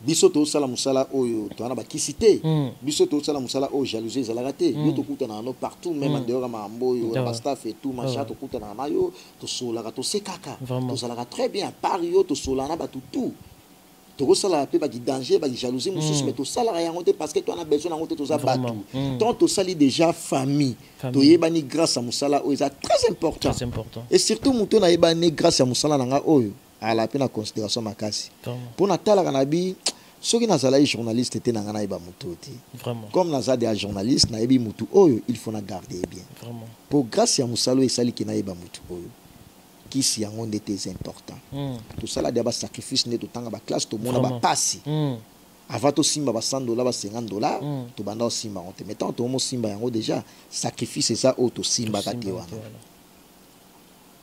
biso to sala musala oyo to ana ba kisité biso to sala musala o jalousie za la raté yo to kuta na no partout même en dehors ma mboyo na staff et tout machin to kuta na mayo to sola to sekaka to sala très bien par yo to sola na ba tout to sala pe ba di danger ba di jalousie mususu mais to sala yango te parce que tu as besoin yango te to za batu tant to sali déjà famille to yebani grâce à musala o est très important et surtout muto na yebani grâce à musala nanga oyo à la peine à considération makasi pour na tala kanabi soki na zala journaliste te nanga na yeba muto te vraiment comme na za des journalistes na yebi mutu oyo il faut na garder bien vraiment pour grâce à musala et sali ki na yeba mutu oyo qui si yango ndete important tout ça là d'abord sacrifice ne to tanga ba classe to mona ba passi avant to simba ba $100 ba $50 to banda simba on te mettant to mo simba yango déjà sacrifice ça auto simba ka te wana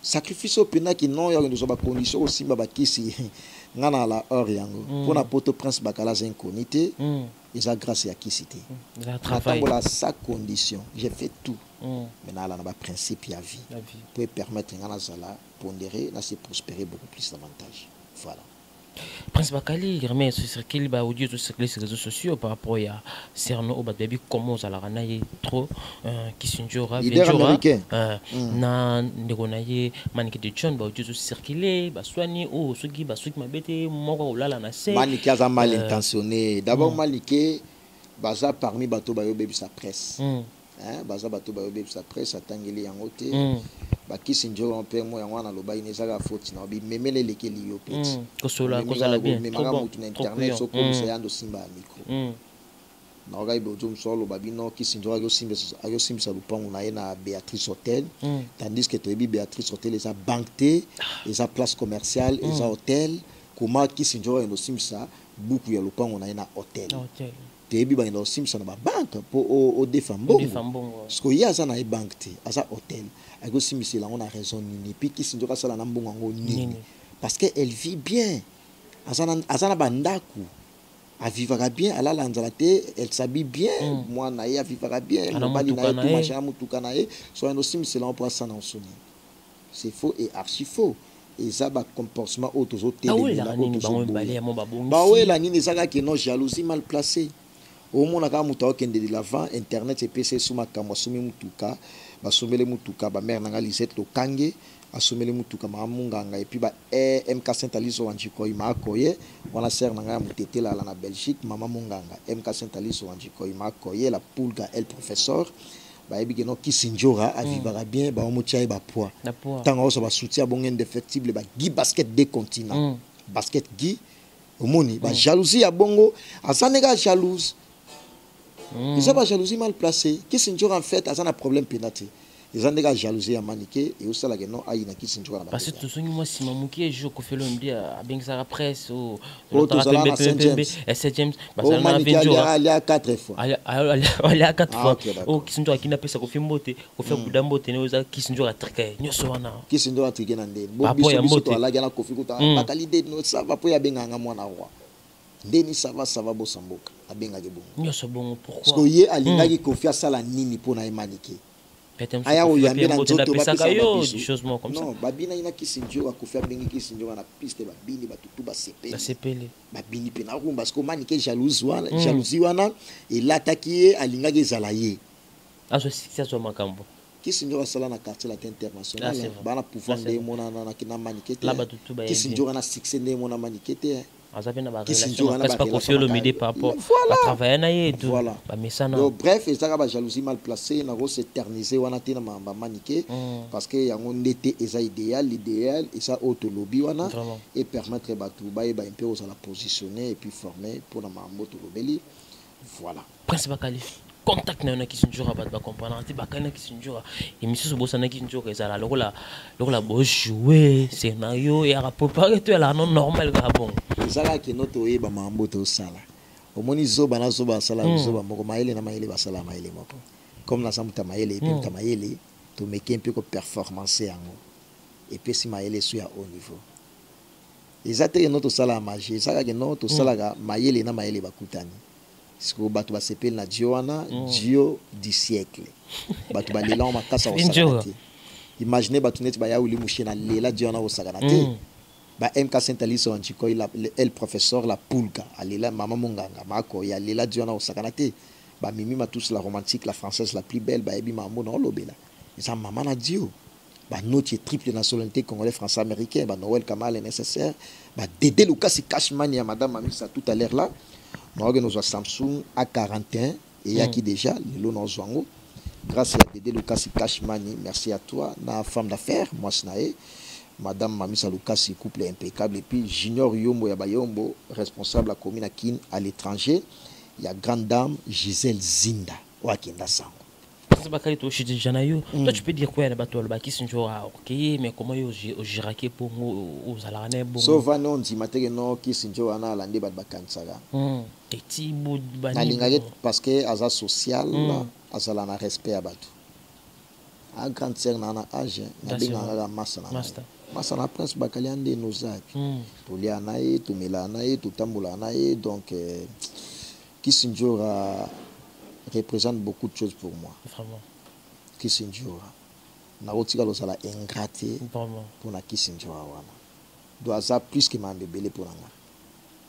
sacrifice au pena qui non ya ndo ba condition au simba ba kisi ngana la heure yango pour na poto prince bakala incognité et grâce à qui c'était la sa condition j'ai fait tout maintenant là na ba principe ya vie pour permettre ngana zala pondérer na se prospérer beaucoup plus davantage voilà Prince Bakali remet ce circuit ba audio sur les réseaux sociaux par rapport à Cerno au baby comment ça la ranaye trop qui s'injora na ndegonaye Manique de John ba audio sur circuler ba soigner ou soki ba soki mabete moko olala na se Manique a mal intentionné d'abord Manique baza parmi bato ba yo baby sa presse baza bato ba yo baby sa presse atangeli yango te ba kisinjoro mpe mo yango na loba inezaka faute na bi memele lekeli yo petit ko sola ko sala bien memanga mutu na internet so ko musayando simba ya micro na ogai bo jom solo babino kisinjoro ayo simba sa lupango na ye na Béatrice Hotel tandis que to ebi Béatrice Hotel eza banque eza place commerciale eza hôtel comment kisinjoro eno simba beaucoup ya lupango na ye na hôtel tebi ba ino simba na ba banque pour au défambongo parce que ya za na e banque te asa hôtel ako simba la on a raison nini puis kisinjoro sala na mbongo ngo nini parce que elle vit bien azana bandaku a vivra bien à la lanzalate elle s'habille bien moi na ya vivra bien mobali na tout machin mutuka na e so no simba la on peut ça na soni c'est faux et archi faux et ça ba comportement auto télé ba la nini saka que non jalousie mal placée au monde ka muta okende de l'avant internet et PC suma kamwa sumi mutuka basomele mutuka ba mère nanga Lisette to kange asomele mutuka ma munganga et puis ba MK Saint-Alice wanjiko imakoye wana sœur nanga mutete la na Belgique mama munganga MK Saint-Alice wanjiko imakoye la pulga el professeur ba ebi no kisinjora a vivra bien ba mo tchai ba poids tanga so ba soutien bon indéfectible ba Guy basket des continents basket Guy omoni ba jalousie ya bongo asanega jalouse ils ont pas jalousie mal placée qui s'injure en fait a un problème pénaté ils ont des jalousie à maniquer et aussi là que non aïe na qui s'injure parce que tout ce moi si mamuki je ko fait l'homme dia bien ça presse au James parce que na venjo aller à 4 fois aller à 4 fois oh qui s'injure qui na pesa ko fi mbote ko fait budambote ne oza qui s'injure atrike nyoso wana qui s'injure atrike na ndé bo biso to ala gana ko fi ko ta bakalide no ça va po ya benganga mwana roi ndeni ça va bosamboka abengaki bongo nyonso bongo pourquoi parce que ye alingaki kofi asala nini mpona ye manike aya oyambe na nzoto bapesa yo des choses moi comme ça non babina ina kisinjo akofi abengi kisinjo na piste babini batutu basepeli babini pe na rumba parce que manike jalousie wana elataki ye alingaki ezala ye azo sikisa makambo kisinjo asala na quartier latin international bana pouvoir nde mona na manike te kisinjo na succès nde mona manike te bref ezaka ba jalousie mal placée na ko s'éterniser wana te na mamba manike parce que yango ndete eza l'idéal eza autolobi wana et permettre batu ba un peu aux la positionner et puis former pour na mambo to lobeli voilà principal qualif contact na na kisinjora ba comprendre ti bakana kisinjora émission bossa na kisinjora ezala lokola bo jouer scénario et à préparer tout la non normal ga bon ezala ki noto yeba mambo to sala omoni zoba na zoba sala zoba moko maele na maele basala maele moko comme na samuta maele et puis ta maele to meke un peu ko performance yango et puis si maele so ya haut niveau ezate noto sala magie ezala ki noto sala ga maele na maele bakutani siko batu basepeli na dio wana dio du siècle batu balela o makasa osakana te imaginez batu neti baya uli mushina lela dio wana osakana te ba MK Saint-Alice wanchiko el professeur la Poulka alela mama monganga mako ya lela dio wana osakana te ba mimi ma tous la romantique la française la plus belle ba ebi mambo na lobela ça maman na dio ba notre triple nationalité congolais français américain ba Noël Kamal est nécessaire ba Dédé Lucas Cashman ya madame Mamisa tout à l'heure là. Nous avons Samsung A41 et y a qui déjà le lot dans Zwango. Grâce à Dédé Lucas Cashmani, merci à toi, na femme d'affaires, moi Snae, madame Mamisa Lucas, couple impeccable, et puis Junior Yombo Yabayombo, responsable de la commune à Kin à l'étranger. Il y a grande dame Gisèle Zinda, Wakenda Sango. Toi, tu peux dire quoi là-bas, qui sont ok, mais comment ils giraqué pour aux alarnés bon. Sauf à non, dit maintenant qui sont à l'année bad bakansaga. Petit bout de banane. Parce que asa social, asa la na respect à batu. A grande sœur na âge, na binga la massa na. Massa na prince bakaliande nos actes. Pour li anaye, tout melanaye, tout tamboula anaye, donc qui sont représente beaucoup de choses pour moi. Vraiment. Kisinjora. Na otika lozala ingraté pour na Kisinjora wana. Doit ça plus que mambebele pour nga.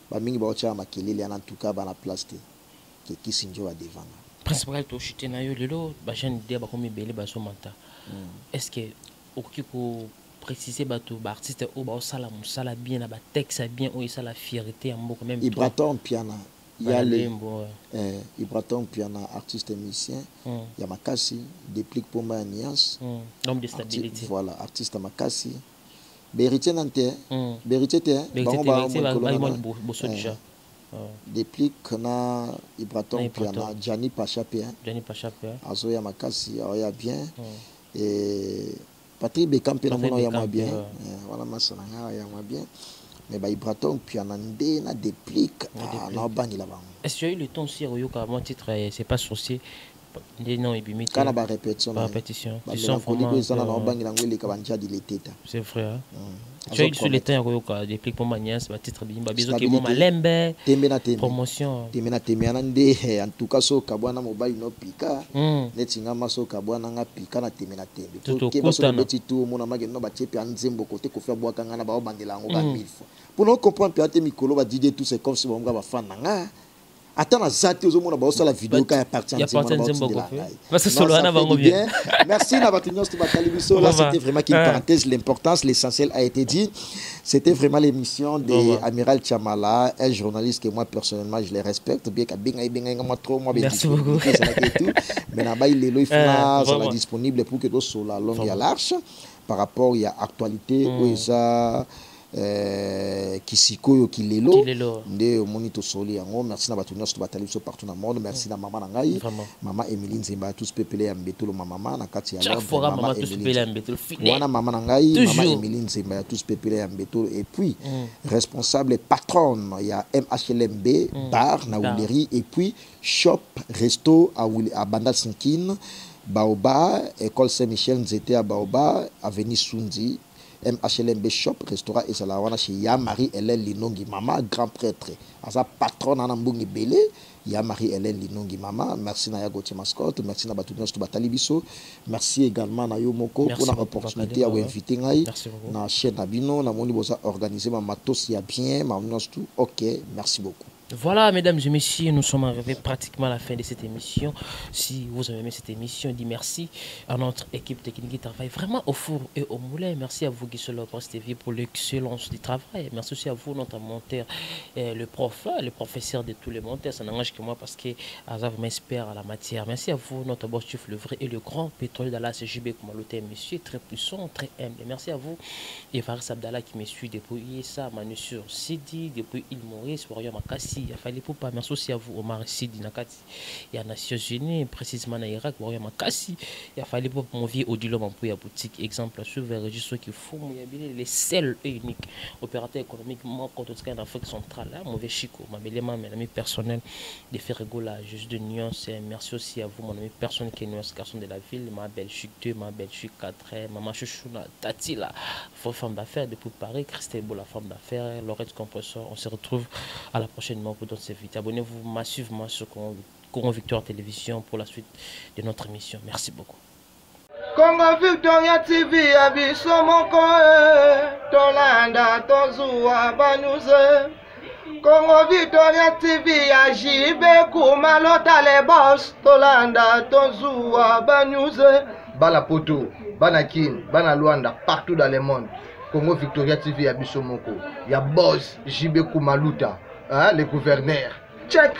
Ba mingi ba ocha makelele en tout cas ba na place que Kisinjora devant. Principal to chité na yo lelo ba jeune idée ba komi belé ba so manta. Est-ce que okiko préciser ba to ba artiste o ba sala musala bien na ba texte bien o isa la fierté en moko même. Ibraton piano. Il y a les Ibraton piano artiste et musicien. Il y a Makasi, déplique pour ma nièce. L'homme de stabilité. Voilà, artiste Makasi. Berité Nante. Berité te. Déplique na Ibraton piano. Gianni Pachape. Gianni Pachape. Azoya Makasi, Aoya bien. Et Patrick Beckham pe na mono ya moi bien. Voilà masana ya moi bien. Mais bah Ibraton puis en andé na déplique na bani là bas. Est-ce que tu as eu le temps aussi Royoka mon titre c'est pas sorcier non et bimite. Quand la répétition. Répétition. Ils sont vraiment ça na bani la ngwele ka banja di l'état. C'est vrai. Tu as eu sur le temps Royoka déplique pour ma nièce ba titre bimba biso ki mo malembe. Promotion. Temena temena ndé en tout cas so kabwana mobile no pika. Netinga maso kabwana nga pika na temena tembe. Tout ke baso petit tout mona mage no ba tiepi anzembo côté ko faire bois kanga na ba bandela ngo ba 1000 fois. Pour nous comprendre peut-être mikolo ba DJ tout c'est comme si bon ba fan nga. Attends à zati aux hommes la vidéo quand il appartient à parce que solo ana bango bien. Merci na batunyo sto bakalibiso là c'était vraiment une parenthèse l'importance l'essentiel a été dit. C'était vraiment l'émission de Amiral Chamala, un journaliste que moi personnellement je les respecte bien qu'abinga moi trop moi merci beaucoup. Mais là-bas il est là disponible pour que tout sur la longue et à large par rapport il y a actualité où ça Kisiko Kilelo nde monito soli yango merci na batu nyonso batali so partout na monde merci na maman na ngai maman Emeline Nzemba tous pepele ya mbetolo maman na kati ya chaque fois maman tous pepele ya mbetolo fidèle wana maman na ngai maman Emeline Nzemba tous pepele ya mbetolo et puis responsable patronne il y a MHLMB bar na Wuleri et puis shop resto à Banda Sinkine Baoba école Saint-Michel Nzete à Baoba avenue Sundi MHLMB Shop restaurant et salawana chez Ya Marie Hélène Linongi Mama grand prêtre à sa patronne en Mbungi Belé Ya Marie Hélène Linongi Mama merci na ya Gauthier Mascotte merci na batunyos to batali biso merci également na yo moko pour la opportunité à vous inviter ngai na chaîne Nabino na moni boza organiser ma matos ya bien ma tout OK merci beaucoup. Voilà, mesdames et messieurs, nous sommes arrivés pratiquement à la fin de cette émission. Si vous avez aimé cette émission, dis merci à notre équipe technique qui travaille vraiment au four et au moulin. Merci à vous, Guissolo Post TV, pour l'excellence du travail. Merci aussi à vous, notre monteur, le professeur de tous les monteurs. Ça n'engage que moi parce que Azav m'espère à la matière. Merci à vous, notre boss chef, le vrai et le grand pétrolier de la CJB, comme l'hôtel, monsieur, très puissant, très humble. Merci à vous, et Faris Abdallah qui me suit depuis ça, Manu sur Sidi, depuis Île Maurice, Warrior Makassi. Il a fallu pour pas. Merci aussi à vous, Omar Sidi Nakati. Il y a Nations Unies, précisément en Irak, Warrior Makassi. Il a fallu pour mon vieux Odilo Mampouya boutique. Exemple, sur le registre qui font les seuls et uniques opérateurs économiques contre en Afrique centrale. Mauvais Chico, ma belle maman, mes amis personnels de Ferregola, juste de nuance. Merci aussi à vous, mon ami personnel qui est nuance, garçon de la ville, ma belle Chic 2, ma belle Chic 4, maman Chouchouna, Tati là, vos femmes d'affaires depuis Paris, Christelle Beau, la femme d'affaires, Laurette Compressor. On se retrouve à la prochaine pour d'autres vidéos. Abonnez-vous massivement sur Congo Victoire Télévision pour la suite de notre émission. Merci beaucoup. Congo Victoria TV abiso moko tolanda tozua banuze. Congo Victoria TV ajibe kumalota le boss tolanda tozua banuze. Bala poto, bana kin, bana Luanda partout dans le monde. Congo Victoria TV abiso moko. Ya boss jibe kumaluta. Hein, le gouverneur. Check.